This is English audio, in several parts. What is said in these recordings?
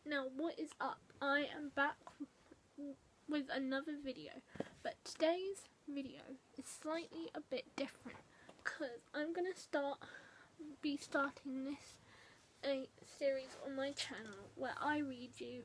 Now what is up? I am back with another video, but today's video is slightly a bit different because I'm going to be starting this a series on my channel where I read you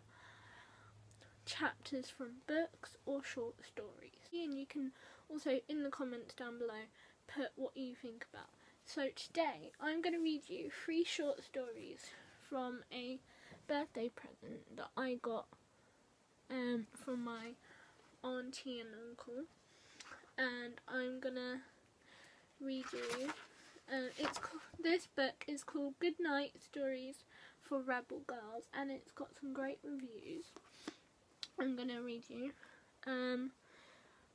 chapters from books or short stories, and you can also in the comments down below put what you think about. So today I'm going to read you 3 short stories from a birthday present that I got from my auntie and uncle, and I'm gonna read you. This book is called Good Night Stories for Rebel Girls, and it's got some great reviews. I'm gonna read you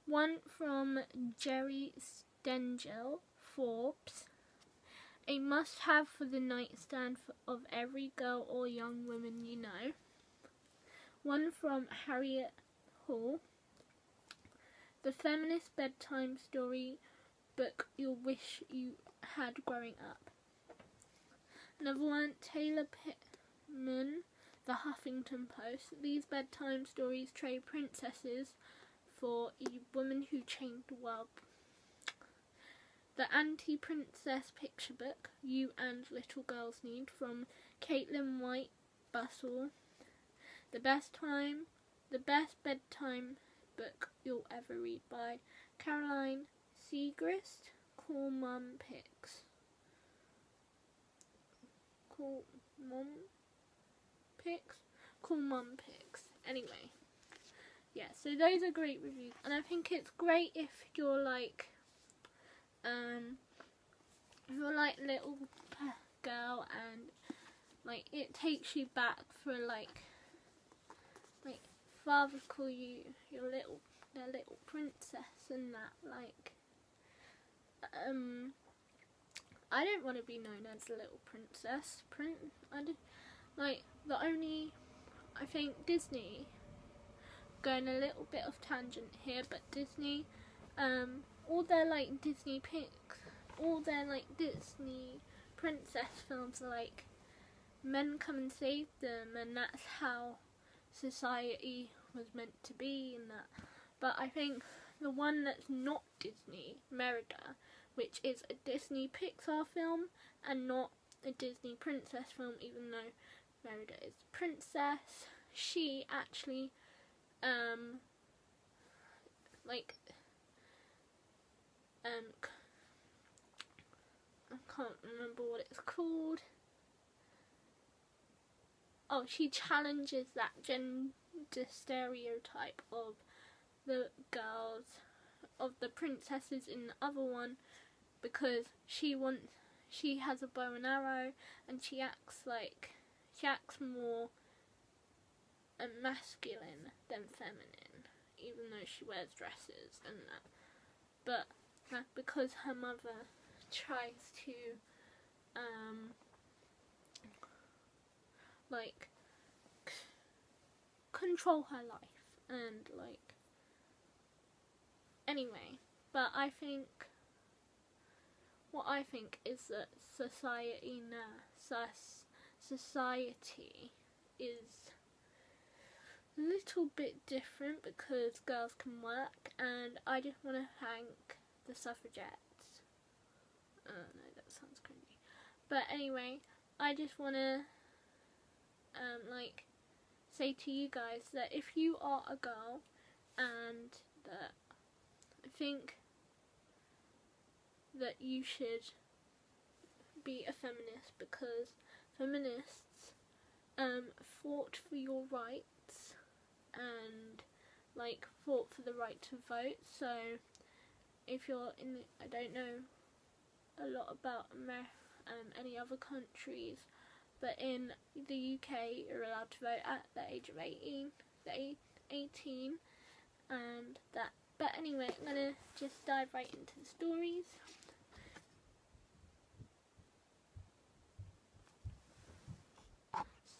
one from Jerry Stengel, Forbes. A must-have for the nightstand of every girl or young woman you know. One from Harriet Hall. The feminist bedtime story book you'll wish you had growing up. Another one, Taylor Pittman, The Huffington Post. These bedtime stories trade princesses for a woman who changed the world. The Anti-Princess Picture Book You and Little Girls Need, from Caitlin White Bustle. The best bedtime book you'll ever read, by Caroline Segrist. Cool Mum Picks. Cool Mum Picks. Anyway, yeah, so those are great reviews, and I think it's great if you're like little girl and like it takes you back for like father call you their little princess and that, like I don't want to be known as a little princess. I think Disney, going a little bit of tangent here, but Disney, all their like Disney princess films are like men come and save them, and that's how society was meant to be and that. But I think the one that's not Disney, Merida, which is a Disney Pixar film and not a Disney princess film, even though Merida is a princess, she actually I can't remember what it's called. Oh, she challenges that gender stereotype of the girls, of the princesses in the other one, because she has a bow and arrow, and she acts more masculine than feminine, even though she wears dresses and that. But because her mother tries to control her life and anyway, but what I think is that society is a little bit different because girls can work, and I just want to thank the suffragettes. No, that sounds cringy. But anyway, I just want to say to you guys that if you are a girl and that I think that you should be a feminist, because feminists fought for your rights and fought for the right to vote. So if you're in, I don't know a lot about any other countries, but in the UK you're allowed to vote at the age of 18, and that. But anyway, I'm gonna just dive right into the stories.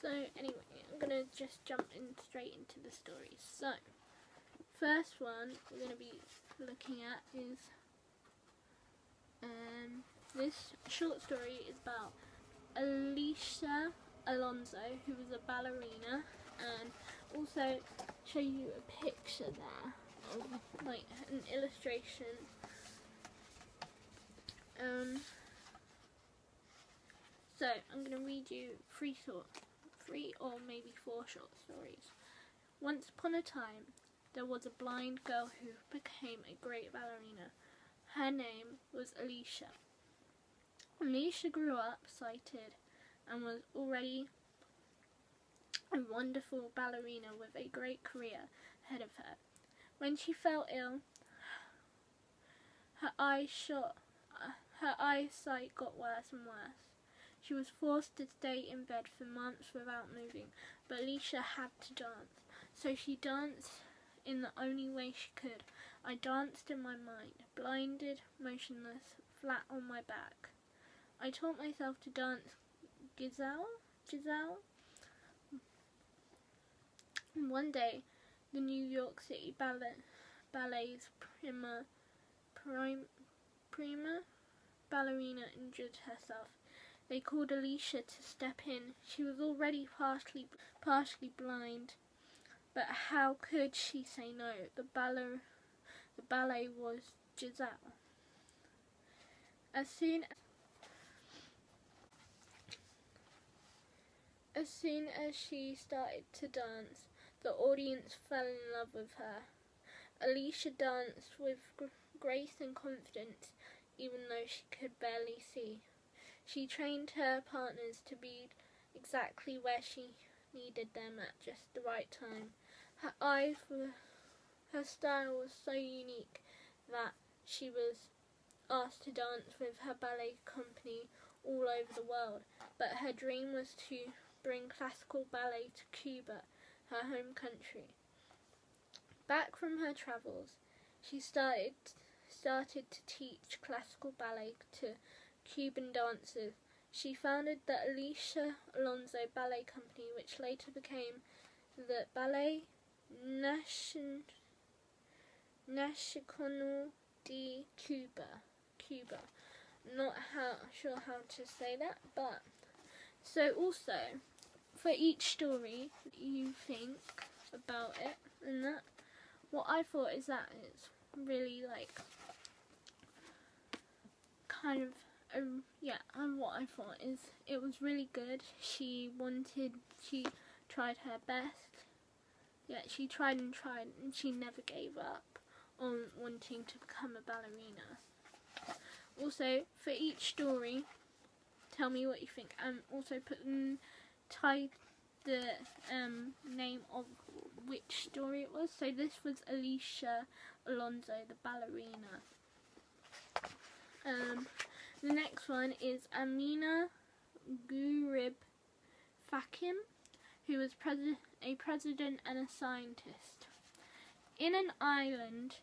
So anyway, I'm gonna just jump straight into the stories. So first one we're gonna be looking at is this short story is about Alicia Alonso, who was a ballerina, and also show you a picture there of like an illustration. So I'm going to read you three or maybe four short stories. Once upon a time, there was a blind girl who became a great ballerina. Her name was Alicia. Alicia grew up sighted and was already a wonderful ballerina with a great career ahead of her. When she fell ill, her eyesight got worse and worse. She was forced to stay in bed for months without moving, but Alicia had to dance. So she danced in the only way she could. I danced in my mind, blinded, motionless, flat on my back. I taught myself to dance Giselle. One day, the New York City Ballet's prima ballerina injured herself. They called Alicia to step in. She was already partially blind, but how could she say no? The ballet was Giselle. As soon as she started to dance, the audience fell in love with her. Alicia danced with grace and confidence, even though she could barely see. She trained her partners to be exactly where she needed them at just the right time. Her style was so unique that she was asked to dance with her ballet company all over the world, but her dream was to bring classical ballet to Cuba, her home country. Back from her travels, she started to teach classical ballet to Cuban dancers. She founded the Alicia Alonso Ballet Company, which later became the Ballet Nacional de Cuba. Not sure how to say that, but so also for each story you think about it and that. What I thought is that it's really like kind of and what I thought is it was really good. She tried her best. Yeah, she tried and she never gave up on wanting to become a ballerina. Also, for each story, tell me what you think, and also type the name of which story it was. So this was Alicia Alonso, the ballerina. The next one is Amina Gurib Fakim, who was a president and a scientist. In an island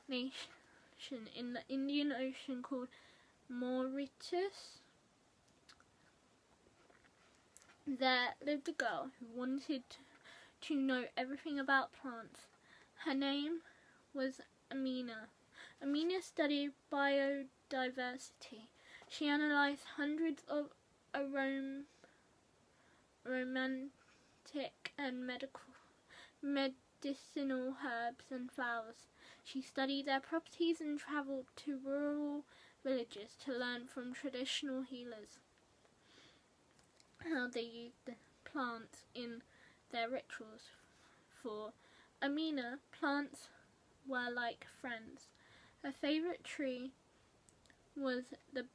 nation in the Indian Ocean called Mauritius, there lived a girl who wanted to know everything about plants. Her name was Amina. Amina studied biodiversity. She analysed hundreds of romantic and medicinal herbs and flowers. She studied their properties and travelled to rural villages to learn from traditional healers how they used the plants in their rituals. For Amina, plants were like friends. Her favourite tree was the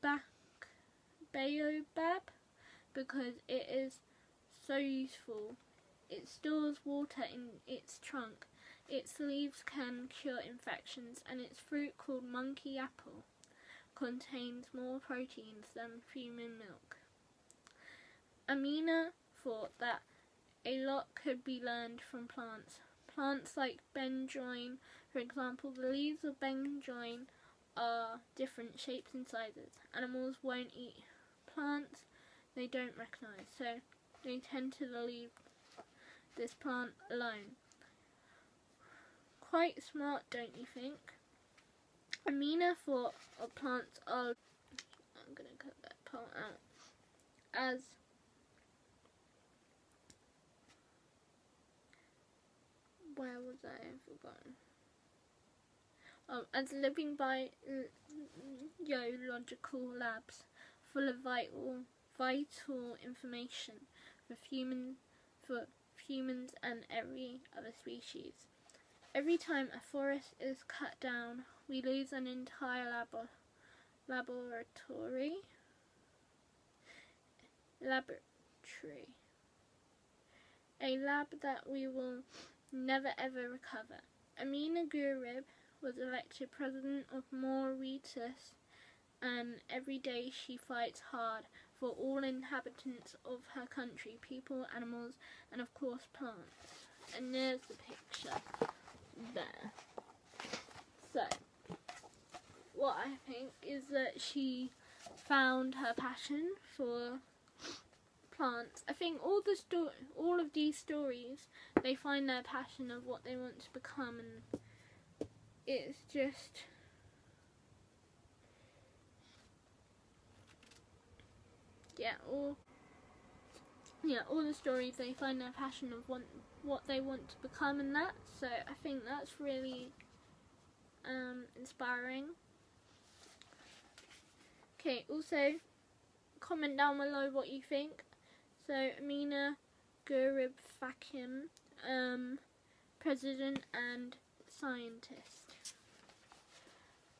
baobab because it is so useful. It stores water in its trunk. Its leaves can cure infections, and its fruit, called monkey apple, contains more proteins than human milk. Amina thought that a lot could be learned from plants. Plants like benjoin, for example, the leaves of benjoin are different shapes and sizes. Animals won't eat plants they don't recognise, so they tend to leave this plant alone. Quite smart, don't you think? Amina thought of plants are, I'm going to cut that part out, as where was I? I've forgotten. Oh, as living biological labs full of vital information for humans and every other species. Every time a forest is cut down, we lose an entire laboratory. A lab that we will never ever recover. Amina Gurib was elected president of Mauritius, and every day she fights hard for all inhabitants of her country, people, animals, and of course plants. And there's the picture there. So, what I think is that she found her passion for plants. I think all of these stories, they find their passion of what they want to become, and it's just all the stories, they find their passion of what they want to become, and that. So I think that's really inspiring. Okay, also comment down below what you think. So Amina Gurib Fakim, president and scientist.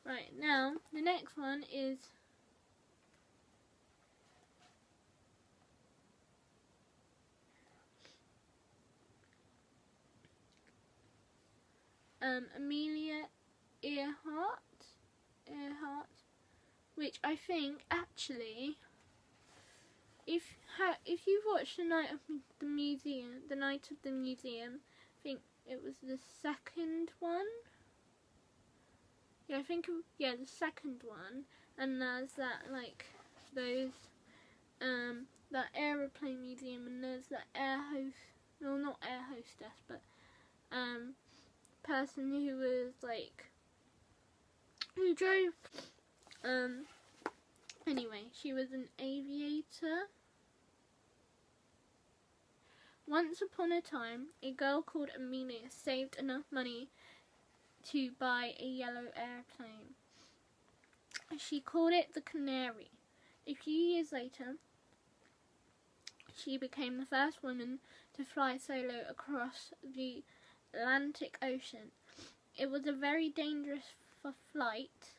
Right, now the next one is Amelia Earhart, which I think actually, if you've watched the Night of the Museum, I think it was the second one. Yeah, the second one, and there's that that aeroplane museum, and there's that not air hostess, but person who was who drove. Anyway, she was an aviator. Once upon a time, a girl called Amelia saved enough money to buy a yellow airplane. She called it the Canary. A few years later, she became the first woman to fly solo across the Atlantic Ocean. It was a very dangerous flight.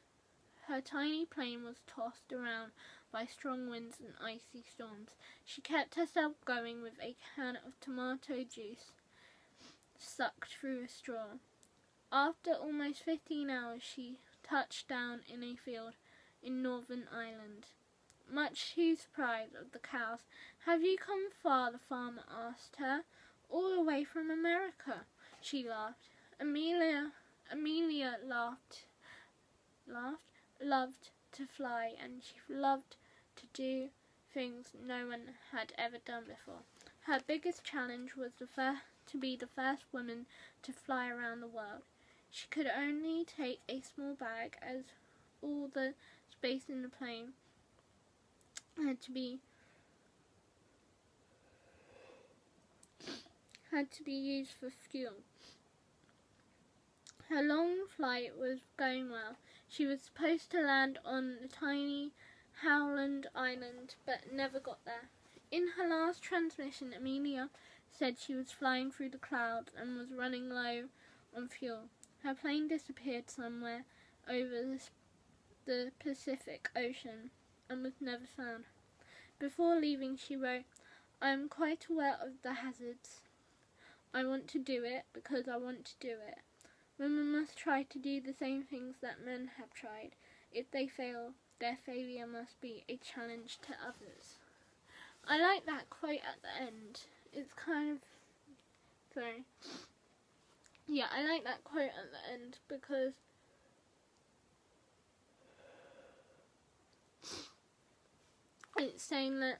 Her tiny plane was tossed around by strong winds and icy storms. She kept herself going with a can of tomato juice sucked through a straw. After almost 15 hours, she touched down in a field in Northern Ireland. Much to the surprise of the cows. "Have you come far?" the farmer asked her. "All the way from America," she laughed. Amelia loved to fly, and she loved to do things no one had ever done before. Her biggest challenge was to be the first woman to fly around the world. She could only take a small bag, as all the space in the plane had to be used for fuel. Her long flight was going well. She was supposed to land on the tiny Howland Island, but never got there. In her last transmission, Amelia said she was flying through the clouds and was running low on fuel. Her plane disappeared somewhere over the Pacific Ocean and was never found. Before leaving, she wrote, "I am quite aware of the hazards. I want to do it because I want to do it. Women must try to do the same things that men have tried. If they fail, their failure must be a challenge to others." I like that quote at the end. It's kind of... Sorry. Yeah, I like that quote at the end because it's saying that,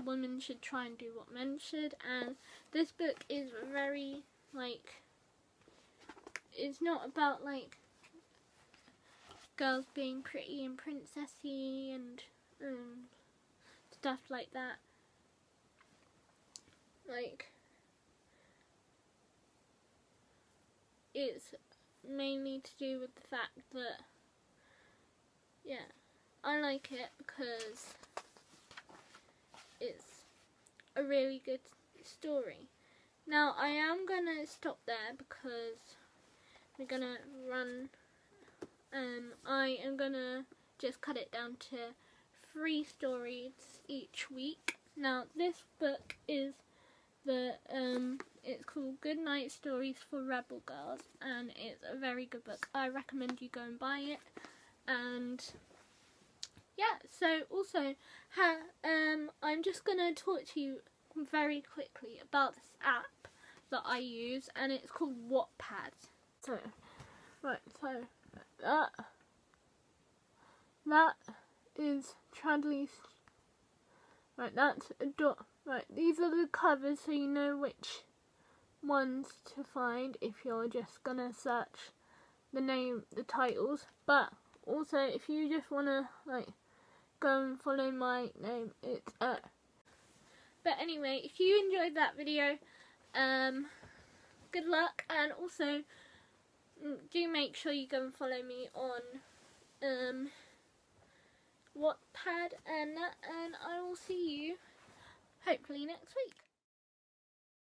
women should try and do what men should, and this book is very, it's not about, girls being pretty and princessy and stuff like that. it's mainly to do with the fact that, yeah, I like it because it's a really good story. Now I am gonna stop there because we're gonna run. I am gonna just cut it down to 3 stories each week. Now this book is it's called Good Night Stories for Rebel Girls, and it's a very good book. I recommend you go and buy it. And yeah, so also I'm just gonna talk to you very quickly about this app that I use, and it's called Wattpad. So that is Chadley's. Right, that's a dot. Right, these are the covers, so you know which ones to find if you're just gonna search the titles. But also, if you just wanna go and follow my name, it's But anyway, if you enjoyed that video, good luck, and also do make sure you go and follow me on Wattpad and I will see you hopefully next week.